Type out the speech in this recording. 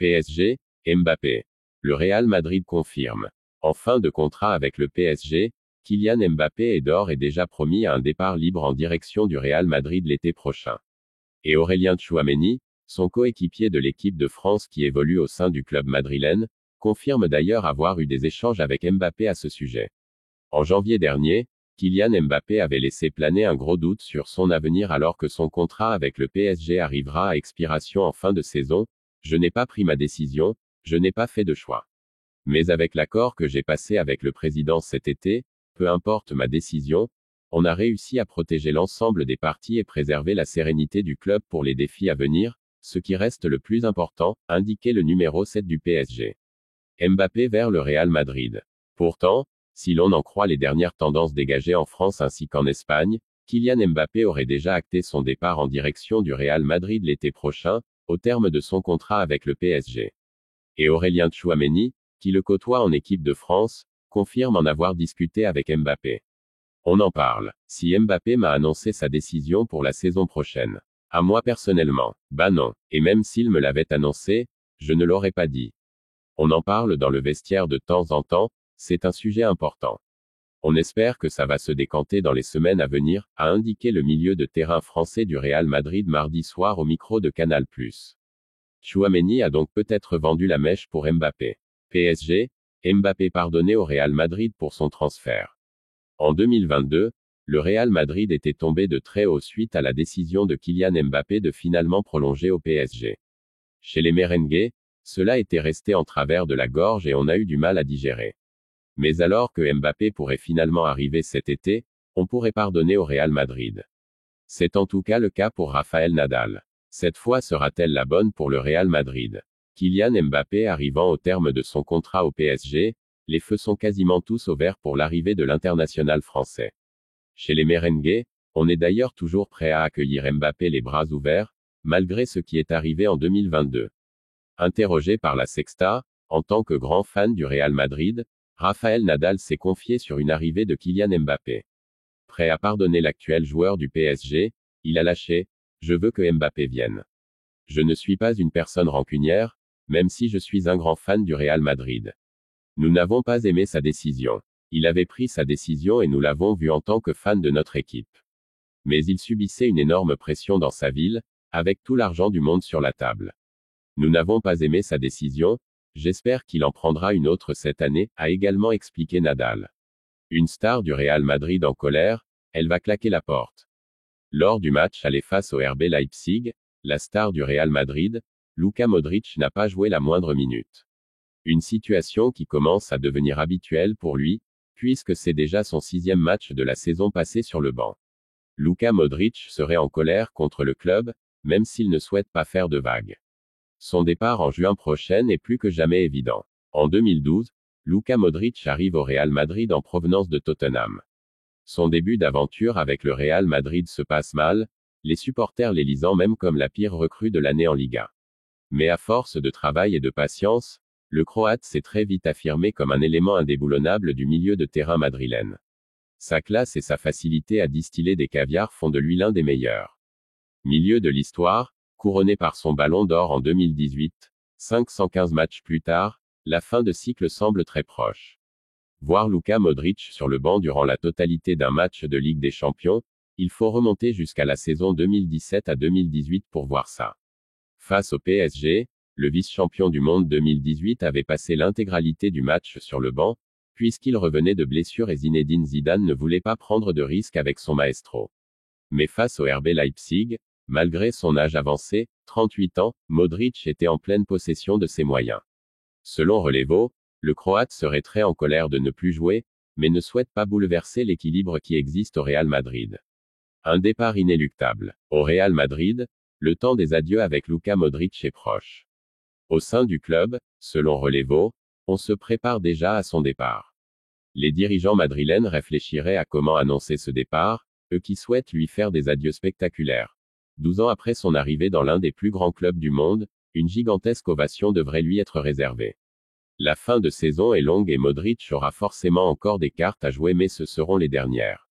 PSG, Mbappé. Le Real Madrid confirme. En fin de contrat avec le PSG, Kylian Mbappé est d'ores et déjà promis à un départ libre en direction du Real Madrid l'été prochain. Et Aurélien Tchouaméni, son coéquipier de l'équipe de France qui évolue au sein du club madrilène, confirme d'ailleurs avoir eu des échanges avec Mbappé à ce sujet. En janvier dernier, Kylian Mbappé avait laissé planer un gros doute sur son avenir alors que son contrat avec le PSG arrivera à expiration en fin de saison. Je n'ai pas pris ma décision, je n'ai pas fait de choix. Mais avec l'accord que j'ai passé avec le président cet été, peu importe ma décision, on a réussi à protéger l'ensemble des parties et préserver la sérénité du club pour les défis à venir, ce qui reste le plus important, indiquait le numéro 7 du PSG. Mbappé vers le Real Madrid. Pourtant, si l'on en croit les dernières tendances dégagées en France ainsi qu'en Espagne, Kylian Mbappé aurait déjà acté son départ en direction du Real Madrid l'été prochain, au terme de son contrat avec le PSG. Et Aurélien Tchouaméni, qui le côtoie en équipe de France, confirme en avoir discuté avec Mbappé. On en parle. Si Mbappé m'a annoncé sa décision pour la saison prochaine. À moi personnellement, bah non, et même s'il me l'avait annoncé, je ne l'aurais pas dit. On en parle dans le vestiaire de temps en temps, c'est un sujet important. On espère que ça va se décanter dans les semaines à venir, a indiqué le milieu de terrain français du Real Madrid mardi soir au micro de Canal+. Tchouaméni a donc peut-être vendu la mèche pour Mbappé. PSG, Mbappé pardonné au Real Madrid pour son transfert. En 2022, le Real Madrid était tombé de très haut suite à la décision de Kylian Mbappé de finalement prolonger au PSG. Chez les merengues, cela était resté en travers de la gorge et on a eu du mal à digérer. Mais alors que Mbappé pourrait finalement arriver cet été, on pourrait pardonner au Real Madrid. C'est en tout cas le cas pour Rafael Nadal. Cette fois sera-t-elle la bonne pour le Real Madrid? Kylian Mbappé arrivant au terme de son contrat au PSG, les feux sont quasiment tous au vert pour l'arrivée de l'international français. Chez les merengues, on est d'ailleurs toujours prêt à accueillir Mbappé les bras ouverts, malgré ce qui est arrivé en 2022. Interrogé par la Sexta, en tant que grand fan du Real Madrid, Rafael Nadal s'est confié sur une arrivée de Kylian Mbappé. Prêt à pardonner l'actuel joueur du PSG, il a lâché « Je veux que Mbappé vienne. Je ne suis pas une personne rancunière, même si je suis un grand fan du Real Madrid. Nous n'avons pas aimé sa décision. Il avait pris sa décision et nous l'avons vu en tant que fan de notre équipe. Mais il subissait une énorme pression dans sa ville, avec tout l'argent du monde sur la table. Nous n'avons pas aimé sa décision, j'espère qu'il en prendra une autre cette année, a également expliqué Nadal. Une star du Real Madrid en colère, elle va claquer la porte. Lors du match aller face au RB Leipzig, la star du Real Madrid, Luka Modric n'a pas joué la moindre minute. Une situation qui commence à devenir habituelle pour lui, puisque c'est déjà son 6e match de la saison passé sur le banc. Luka Modric serait en colère contre le club, même s'il ne souhaite pas faire de vagues. Son départ en juin prochain est plus que jamais évident. En 2012, Luka Modric arrive au Real Madrid en provenance de Tottenham. Son début d'aventure avec le Real Madrid se passe mal, les supporters l'élisant même comme la pire recrue de l'année en Liga. Mais à force de travail et de patience, le Croate s'est très vite affirmé comme un élément indéboulonnable du milieu de terrain madrilène. Sa classe et sa facilité à distiller des caviars font de lui l'un des meilleurs. Milieu de l'histoire, couronné par son ballon d'or en 2018, 515 matchs plus tard, la fin de cycle semble très proche. Voir Luka Modric sur le banc durant la totalité d'un match de Ligue des Champions, il faut remonter jusqu'à la saison 2017 à 2018 pour voir ça. Face au PSG, le vice-champion du monde 2018 avait passé l'intégralité du match sur le banc, puisqu'il revenait de blessure et Zinedine Zidane ne voulait pas prendre de risque avec son maestro. Mais face au RB Leipzig, malgré son âge avancé, 38 ans, Modric était en pleine possession de ses moyens. Selon Relevo, le Croate serait très en colère de ne plus jouer, mais ne souhaite pas bouleverser l'équilibre qui existe au Real Madrid. Un départ inéluctable. Au Real Madrid, le temps des adieux avec Luka Modric est proche. Au sein du club, selon Relevo, on se prépare déjà à son départ. Les dirigeants madrilènes réfléchiraient à comment annoncer ce départ, eux qui souhaitent lui faire des adieux spectaculaires. 12 ans après son arrivée dans l'un des plus grands clubs du monde, une gigantesque ovation devrait lui être réservée. La fin de saison est longue et Modric aura forcément encore des cartes à jouer mais ce seront les dernières.